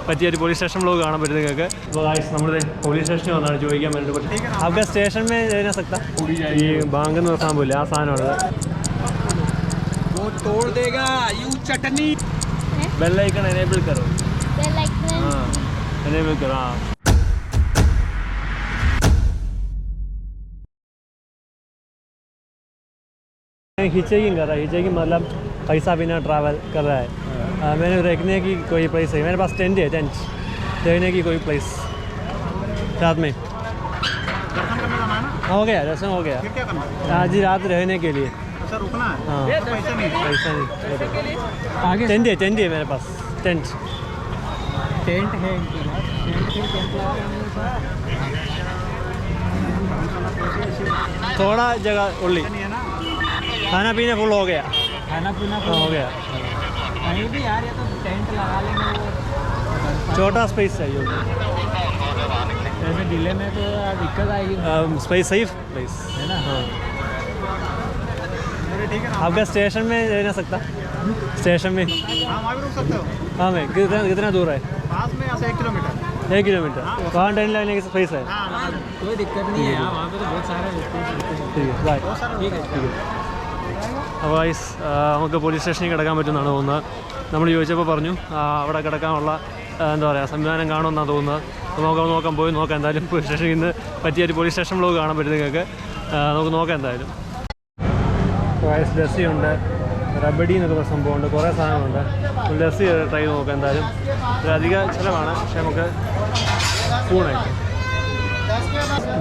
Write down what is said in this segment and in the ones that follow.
പറ്റിയ ഒരു police station vlog കാണാൻ പറ്റും നിങ്ങൾക്ക്. അപ്പോൾ ഗായ്സ് നമ്മൾ പോലീസ് സ്റ്റേഷനിൽ വന്നാണ് ചോദിക്കാൻ വേണ്ടിയിട്ട്. आपका स्टेशन में रह सकता ये बांग എന്ന് പറഞ്ഞ സംഭവമില്ല, ആ സാധനമുള്ളത്. वो तोड़ देगा यू चटनी. बेल आइकन एनेबल करो. बेल आइकन हाँ एनेबल करो. हाँ हिचेकिंग कर रहा है. हिचेकिंग मतलब पैसा बिना ट्रैवल कर रहा है. मैंने रखने की कोई प्लेस है, मेरे पास टेंट है. टेंट रहने की कोई प्लेस रात में. हो गया दर्शन हो गया. क्या करना है? आज ही रात रहने के लिए. अच्छा रुकना है. हाँ पैसा नहीं. पैसा नहीं. आगे टेंट है मेरे पास. टेंट है इनके पास. थोड़ा जगह ओनली. खाना पीना फुल हो गया. खाना पीना हो गया. कहीं भी यार ये तो टेंट लगा लेंगे. छोटा स्पेस चाहिए. ऐसे डिले में तो दिक्कत आएगी. स्पेस सही प्लेस है ना. हाँ ठीक है ना. आपका स्टेशन में रह ना सकता. स्टेशन में. हाँ वहाँ भी रुक सकते हो. हाँ मैं कितना दूर है. पास में यहाँ से 1 किलोमीटर. 1 किलोमीटर. वहाँ टेंट लगने की स्पेस है. हाँ कोई दिक्कत नहीं है. वहाँ पे तो बहुत सारे ठीक है बाय. ठीक है. അപ്പോൾ ഗൈസ് നമുക്ക് പോലീസ് സ്റ്റേഷനിൽ കിടക്കാൻ പറ്റുമെന്നാണ് തോന്നുന്നത്. നമ്മൾ ചോദിച്ചപ്പോൾ പറഞ്ഞു അവിടെ കിടക്കാനുള്ള എന്താ പറയുക സംവിധാനം കാണുമെന്നാണ് തോന്നുന്നത്. അപ്പോൾ നോക്കാൻ പോയി നോക്കാം. എന്തായാലും പോലീസ് സ്റ്റേഷനിൽ നിന്ന് പറ്റിയ ഒരു പോലീസ് സ്റ്റേഷൻ വ്ലോഗ് കാണാൻ പറ്റും നിങ്ങൾക്ക്. നമുക്ക് നോക്കാം എന്തായാലും. ഗൈസ് ലസ്സിയുണ്ട്, റബഡി എന്നൊക്കെ സംഭവമുണ്ട്, കുറേ സാധനങ്ങളുണ്ട്. ലസ്സി ട്രൈ ചെയ്ത് നോക്കാം എന്തായാലും. ഒരധിക ചിലവാണ്, പക്ഷേ നമുക്ക് സ്പൂണായിട്ട്.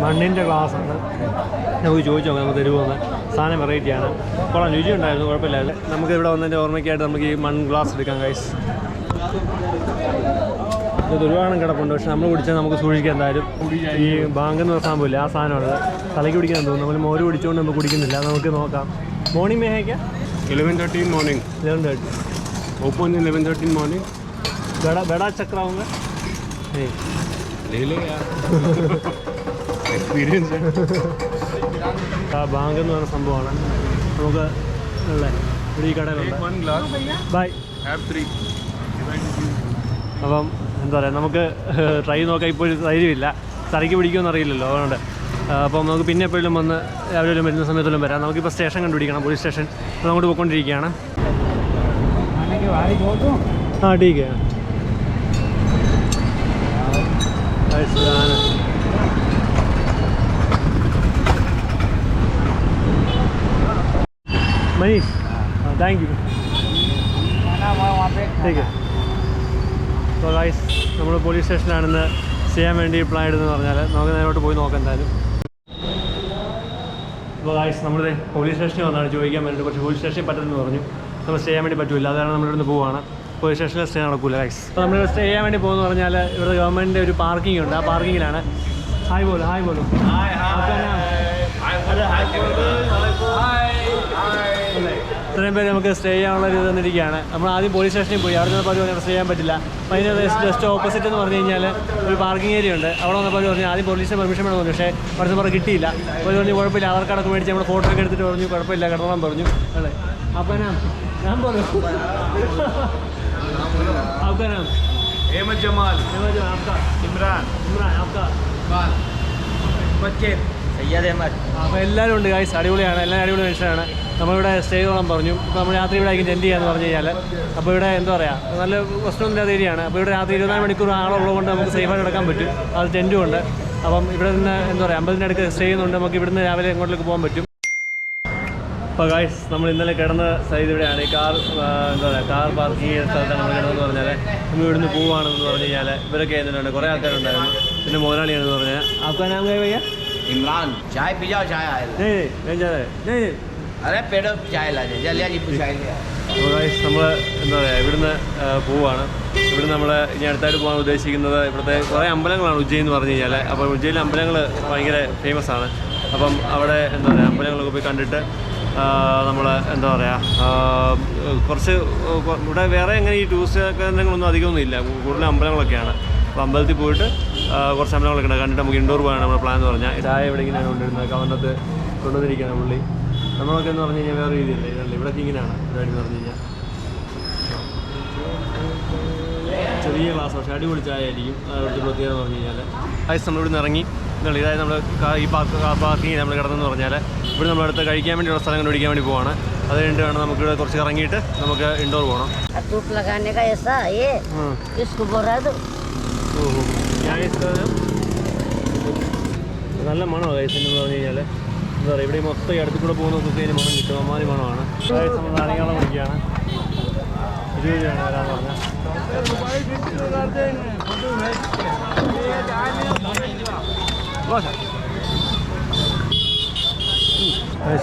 മണ്ണിൻ്റെ ഗ്ലാസ്സാണ്. നമുക്ക് ചോദിച്ചു നോക്കാം നമുക്ക് തരുമോന്ന്. സാധനം വെറൈറ്റിയാണ്, കൊള്ളാം, രുചി ഉണ്ടായിരുന്നു, കുഴപ്പമില്ലായിരുന്നു. നമുക്ക് ഇവിടെ വന്നതിൻ്റെ ഓർമ്മയ്ക്കായിട്ട് നമുക്ക് ഈ മൺ ഗ്ലാസ് എടുക്കാം ഗൈസ്. ഇത് ഒരുപാട് കിടപ്പുണ്ട്, പക്ഷെ നമ്മൾ കുടിച്ചാൽ നമുക്ക് സൂക്ഷിക്കാം എന്തായാലും. ഈ ബാങ്ക് എന്ന് പറഞ്ഞ സംഭവമില്ല, ആ സാധനമാണ് തലയ്ക്ക് കുടിക്കാൻ തോന്നുന്നു. നമ്മൾ മോര് കുടിച്ചുകൊണ്ട് നമ്മൾ കുടിക്കുന്നില്ല. നമുക്ക് നോക്കാം. മോർണിംഗ് में है क्या? 11:30 मॉर्निंग. 11:30 open 11:30 morning. बड़ा चक्र आऊँगा नहीं. ले ले यार. एक्सपीरियंस है. ആ ബാങ്ക് എന്ന് പറയുന്ന സംഭവമാണ്. നമുക്ക് ഉള്ളത് ഇവിടെ ഈ കടയിലുണ്ട്. ബൈ. അപ്പം എന്താ പറയുക, നമുക്ക് ട്രൈ നോക്കാം. ഇപ്പോൾ ഒരു ധൈര്യമില്ല, തലയ്ക്ക് പിടിക്കുമെന്ന് അറിയില്ലല്ലോ, അതുകൊണ്ട്. അപ്പം നമുക്ക് പിന്നെ എപ്പോഴും വന്ന് രാവിലെ വരുന്ന സമയത്തെല്ലാം വരാം. നമുക്കിപ്പോൾ സ്റ്റേഷൻ കണ്ടുപിടിക്കണം, പോലീസ് സ്റ്റേഷൻ. അപ്പോൾ അങ്ങോട്ട് പോയിക്കൊണ്ടിരിക്കുകയാണ്. हाँ ठीक है. Manish thank you. ठीक है. അപ്പോൾ ഗൈസ് നമ്മൾ പോലീസ് സ്റ്റേഷനിലാണെന്ന് ചെയ്യാൻ വേണ്ടി പ്ലാൻ ഇടുന്നതെന്ന് പറഞ്ഞാൽ നമുക്ക് നേരോട്ട് പോയി നോക്കാം എന്തായാലും. അപ്പോൾ ഗൈസ് നമ്മൾ പോലീസ് സ്റ്റേഷനിൽ വന്നാണ് ചോദിക്കാൻ വേണ്ടിയിട്ട്. പക്ഷേ പോലീസ് സ്റ്റേഷനിൽ പറ്റുമെന്ന് പറഞ്ഞു. നമ്മൾ സ്റ്റേ ചെയ്യാൻ വേണ്ടി പറ്റില്ല, അതാണ് നമ്മളിവിടുന്ന് പോവുകയാണ്. പോലീസ് സ്റ്റേഷനിൽ സ്റ്റേ നടക്കില്ല ഗൈസ്. അപ്പോൾ നമ്മൾ സ്റ്റേ ചെയ്യാൻ വേണ്ടി പോകുന്നു പറഞ്ഞാൽ ഇവിടെ ഗവൺമെൻറ്റിൻ്റെ ഒരു പാർക്കിംഗ് ഉണ്ട്. ആ പാർക്കിങ്ങിലാണ്. ഹായ് പോലും ഹായ് പോലും ഇത്രയും പേര് നമുക്ക് സ്റ്റേ ചെയ്യാനുള്ള ഒരു ഇത് തന്നിരിക്കുകയാണ്. നമ്മൾ ആദ്യം പോലീസ് സ്റ്റേഷനിൽ പോയി, അവിടെ നിന്നപ്പോൾ പറഞ്ഞു സ്റ്റേ ചെയ്യാൻ പറ്റില്ല. അപ്പോൾ അതിന് ജസ്റ്റ് ഓപ്പോസിറ്റ് എന്ന് പറഞ്ഞു കഴിഞ്ഞാൽ ഒരു പാർക്കിംഗ് ഏരിയ ഉണ്ട്. അവിടെ വന്നപ്പോൾ പറഞ്ഞു ആദ്യം പോലീസിന് പെർമിഷൻ വേണം പറഞ്ഞു, പക്ഷേ അവിടെ നിന്ന് കിട്ടിയില്ല. അപ്പോൾ പറഞ്ഞു കുഴപ്പമില്ല, ആധാർ കാർഡൊക്കെ മേടിച്ച് നമ്മൾ ഫോട്ടോ ഒക്കെ എടുത്തിട്ട് പറഞ്ഞു കുഴപ്പമില്ല കിടന്നോളാൻ പറഞ്ഞു. അല്ലേ അപ്പോൾ ഞാൻ പോലും आपका नाम? अहमद जमाल. आपका? इमरान. आपका? बच्चे सैयद अहमद. അപ്പോൾ എല്ലാവരും ഉണ്ട് ഗൈസ്, അടിപൊളിയാണ്, എല്ലാവരും അടിപൊളി മനുഷ്യരാണ്. നമ്മളിവിടെ സ്റ്റേ ചെയ്തോളം പറഞ്ഞു. ഇപ്പോൾ നമ്മൾ രാത്രി ഇവിടെ ആയിരിക്കും ടെൻറ്റ് ചെയ്യാന്ന് പറഞ്ഞു കഴിഞ്ഞാൽ. അപ്പോൾ ഇവിടെ എന്താ പറയുക, നല്ല പ്രശ്നമൊന്നുമില്ലാത്ത ഏരിയയാണ്. അപ്പോൾ ഇവിടെ രാത്രി 24 മണിക്കൂർ ആളുള്ളതുകൊണ്ട് നമുക്ക് സേഫായിട്ട് കിടക്കാൻ പറ്റും. അത് ടെൻറ്റും ഉണ്ട്. അപ്പം ഇവിടെ നിന്ന് എന്താ പറയുക, അമ്പലത്തിൻ്റെ അടുത്ത് സ്റ്റേ ചെയ്യുന്നുണ്ട്. നമുക്ക് ഇവിടുന്ന് രാവിലെ എങ്ങോട്ടേക്ക് പോകാൻ പറ്റും. അപ്പോൾ ഗൈസ് നമ്മൾ ഇന്നലെ കിടന്ന സൈഡ് ഇവിടെയാണ്. ഈ കാർ എന്താ പറയുക, കാർ പാർക്ക് ചെയ്യുന്ന സ്ഥലത്താണ് നമ്മൾ കിടന്നെന്ന് പറഞ്ഞാൽ. നമ്മൾ ഇവിടുന്ന് പോവുകയാണെന്ന് പറഞ്ഞു കഴിഞ്ഞാൽ ഇവരൊക്കെ ആയിരുന്നുണ്ട്, കുറേ ആൾക്കാരുണ്ടായിരുന്നു. പിന്നെ മുതലാളിയാണെന്ന് പറഞ്ഞാൽ आपका नाम क्या भैया? इमरान. चाय पी जाओ. चाय आए. नहीं. अरे पेड़ो चाय ला दे जल्दी जी पूछाएंगे. അപ്പോൾ ഗൈസ് നമ്മൾ എന്താ പറയുക ഇവിടുന്ന് പോവുകയാണ്. ഇവിടുന്ന് നമ്മൾ ഇനി അടുത്തായിട്ട് പോകാൻ ഉദ്ദേശിക്കുന്നത് ഇവിടുത്തെ കുറേ അമ്പലങ്ങളാണ് ഉജ്ജയിൻ എന്ന് പറഞ്ഞു കഴിഞ്ഞാൽ. അപ്പോൾ ഉജ്ജയിലെ അമ്പലങ്ങൾ ഭയങ്കര ഫേമസ് ആണ്. അപ്പം അവിടെ എന്താ പറയുക അമ്പലങ്ങളൊക്കെ പോയി കണ്ടിട്ട് നമ്മൾ എന്താ പറയുക കുറച്ച് ഇവിടെ വേറെ അങ്ങനെ ഈ ടൂറിസ്റ്റ് കേന്ദ്രങ്ങളൊന്നും അധികമൊന്നും ഇല്ല, കൂടുതലും അമ്പലങ്ങളൊക്കെയാണ്. അപ്പോൾ അമ്പലത്തിൽ പോയിട്ട് കുറച്ച് അമ്പലങ്ങളൊക്കെ ഉണ്ട്, കണ്ടിട്ട് നമുക്ക് ഇൻഡോർ പോകാനാണ് നമ്മുടെ പ്ലാൻ എന്ന് പറഞ്ഞാൽ. ചായ ഇവിടെ ഇങ്ങനെയാണ് കൊണ്ടുവരുന്നത്, കവറിനകത്ത് കൊണ്ടുവന്നിരിക്കുകയാണ് പുള്ളി. നമ്മളൊക്കെ എന്ന് പറഞ്ഞു കഴിഞ്ഞാൽ വേറെ രീതിയല്ലേ, ഇവിടെയൊക്കെ ഇങ്ങനെയാണ് പരിപാടി എന്ന് പറഞ്ഞു കഴിഞ്ഞാൽ. ചെറിയ ഗ്ലാസ് പക്ഷേ അടിപൊളി ചായ ആയിരിക്കും അവിടുത്തെ പ്രത്യേകത എന്ന് പറഞ്ഞു കഴിഞ്ഞാൽ ഐസ് നമ്മളിവിടെ നിന്ന് ഇറങ്ങി ഇതായത് നമ്മൾ ഈ പാർക്കിങ് നമ്മൾ കിടന്നെന്ന് പറഞ്ഞാൽ ഇവിടെ നമ്മളടുത്ത് കഴിക്കാൻ വേണ്ടിയുള്ള സ്ഥലം കണ്ടുപിടിക്കാൻ വേണ്ടി പോവാണ്. അത് കഴിഞ്ഞിട്ട് വേണം നമുക്കിവിടെ കുറച്ച് ഇറങ്ങിയിട്ട് നമുക്ക് ഇൻഡോർ പോകണം. धूप लगाने का ऐसा ये इसको बोल रहा है तो ഓഹോ ഞാൻ നല്ല മണമാണ് കൈസ് എന്ന് പറഞ്ഞു കഴിഞ്ഞാൽ എന്താ പറയുക ഇവിടെ മൊത്തം ഈ അടുത്ത് കൂടെ പോകുന്ന കുക്കിന് മണം കിട്ടും. അമ്മാരി മണമാണ്. നമ്മൾ നാരങ്ങാളം കുടിക്കുകയാണ്. 20 രൂപയാണ് വരാമെന്ന് പറഞ്ഞാൽ.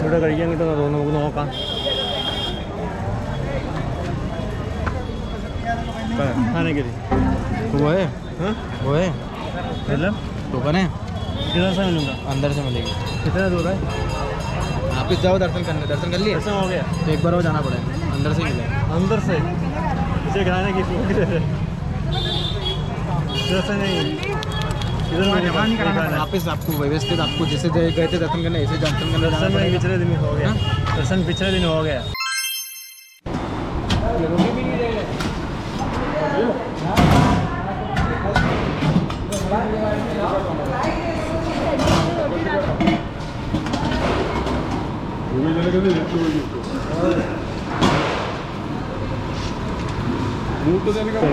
ഇവിടെ കഴിക്കാൻ കിട്ടുന്ന തോന്നുന്നു. നമുക്ക് നോക്കാം. ആണെങ്കിൽ वो है मतलब टोकन है कितना समय लूँगा? अंदर से मिलेगी. कितना दूर है? आप इस जाओ दर्शन करने. दर्शन कर लिए? दर्शन हो गया. तो एक बार और जाना पड़ेगा. अंदर से मिलेगा. अंदर से इसे खाने की इधर से नहीं इधर वापस आपको व्यवस्थित आपको जैसे गए थे दर्शन करने ऐसे दर्शन करने जाना दर्शन में पड़ेगा. पिछले दिन हो गया. दर्शन पिछले दिन हो गया.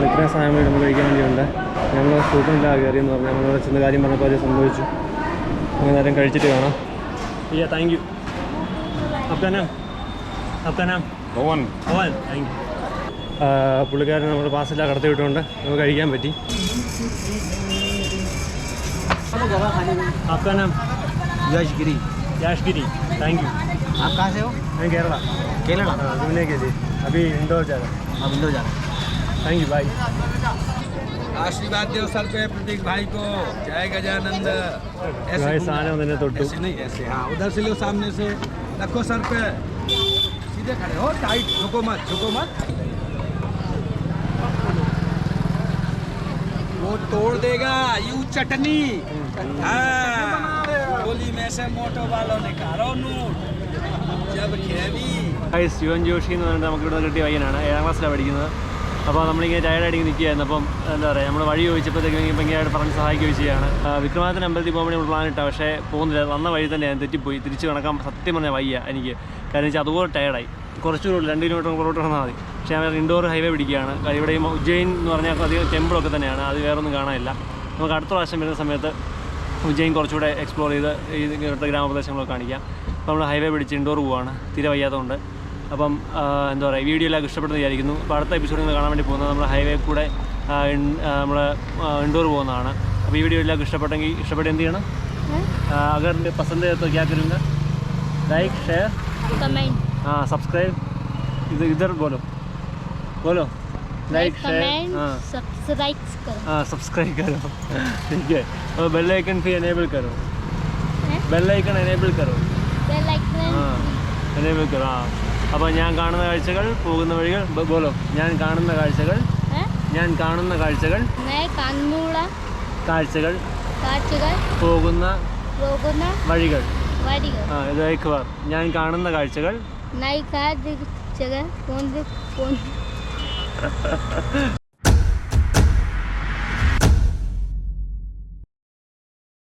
ഇത്രയും സാധനങ്ങൾ നമ്മൾ കഴിക്കാൻ വേണ്ടിയുണ്ട്. ഞങ്ങൾ കൂട്ടമില്ലാതെ കയറിയെന്ന് പറഞ്ഞാൽ നമ്മളവിടെ ചെന്ന കാര്യം പറഞ്ഞപ്പോൾ അത് സംഭവിച്ചു. അങ്ങനെ നേരം കഴിച്ചിട്ട് കാണാം. Yeah, thank you. आपका नाम पवन. Thank you. പുള്ളിക്കാരൻ നമ്മൾ പാസെല്ലാം കടത്തി വിട്ടുകൊണ്ട് നമുക്ക് കഴിക്കാൻ പറ്റി. आपका नाम? यशगिरी. याशगिरी. Thank you. आप कहाँ से हो? मैं केरला. केरला. घूमने के लिए अभी इंदौर जा रहा हूँ. आप इंदौर जा रहे हैं. Thank you. बाय. आशीर्वाद दो सर पे प्रतीक भाई को. जय गजानंद. സാധനം തന്നെ തൊട്ടു. ऐसे नहीं ऐसे. हाँ उधर से लो सामने से रखो सर पे. सीधे खड़े हो. टाइट झुको मत वो तोड़ देगा यू चटनी. हाँ गोली में से मोटो वालों ने कारो नोट जब खेवी. ശിവൻ ജോഷി എന്ന് പറഞ്ഞിട്ട് നമുക്കിവിടെ കിട്ടിയ പയ്യനാണ്. 7ാം ക്ലാസ്സിലാണ് പഠിക്കുന്നത്. അപ്പോൾ നമ്മളിങ്ങനെ ടയർഡായിട്ട് നിൽക്കുകയായിരുന്നു. അപ്പം എന്താ പറയുക നമ്മൾ വഴി ചോദിച്ചപ്പോഴത്തേക്കും ഭയങ്കരമായിട്ട് പറഞ്ഞ് സഹായിക്കുകയും ചെയ്യുകയാണ്. വിക്രമാദിത്യ അമ്പലത്തിൽ പോകാൻ വേണ്ടി നമ്മൾ പ്ലാൻ ഇട്ടാൽ പക്ഷേ പോകുന്നില്ല. വന്ന വഴി തന്നെ ഞാൻ തെറ്റിപ്പോയി. തിരിച്ച് കണക്കാൻ സത്യം പറഞ്ഞാൽ വയ്യ എനിക്ക്. കാരണം വെച്ചാൽ അതുപോലെ ടയർഡായി. കുറച്ചുകൂടി 2 കിലോമീറ്റർ പുറത്തോട്ട് വന്നാൽ മതി. പക്ഷേ അവർ ഇൻഡോർ ഹൈവേ പിടിക്കുകയാണ്. ഇവിടെ ഉജ്ജയിൻ എന്ന് പറഞ്ഞാൽ അധികം ടെമ്പിളൊക്കെ തന്നെയാണ്. അത് വേറൊന്നും കാണാനില്ല. നമുക്ക് അടുത്ത പ്രാവശ്യം വരുന്ന സമയത്ത് ഉജ്ജയിൻ കുറച്ചുകൂടെ എക്സ്പ്ലോർ ചെയ്ത് ഇവിടുത്തെ ഗ്രാമപ്രദേശങ്ങളൊക്കെ കാണിക്കാം. അപ്പോൾ നമ്മൾ ഹൈവേ പിടിച്ച് ഇൻഡോർ പോവുകയാണ്. തീരെ വയ്യാത്തതുകൊണ്ട്. അപ്പം എന്താ പറയുക വീഡിയോ എല്ലാം ഇഷ്ടപ്പെടുന്ന വിചാരിക്കുന്നു. അപ്പോൾ അടുത്ത എപ്പിസോഡിൽ നിങ്ങൾ കാണാൻ വേണ്ടി പോകുന്നത് നമ്മൾ ഹൈവേ കൂടെ നമ്മൾ ഇൻഡോർ പോകുന്നതാണ്. അപ്പോൾ ഈ വീഡിയോ എല്ലാം ഇഷ്ടപ്പെട്ട് എന്ത് ചെയ്യണം? अगर पसंद है तो क्या करूँगा? Like share comment. हाँ सब्सक्राइब. इधर बोलो लाइक शेयर. हाँ सब्सक्राइब करो. ठीक है. और बेल आइकन भी एनेबल करो. बेल आइकन एनेबल करो. हाँ एनेबल करो. हाँ അപ്പോൾ ഞാൻ കാണുന്ന കാഴ്ചകൾ പോകുന്ന വഴികൾ ബോലോ. ഞാൻ കാണുന്ന കാഴ്ചകൾ പോകുന്ന വഴികൾ. ആ ഇത് एक बार. ഞാൻ കാണുന്ന കാഴ്ചകൾ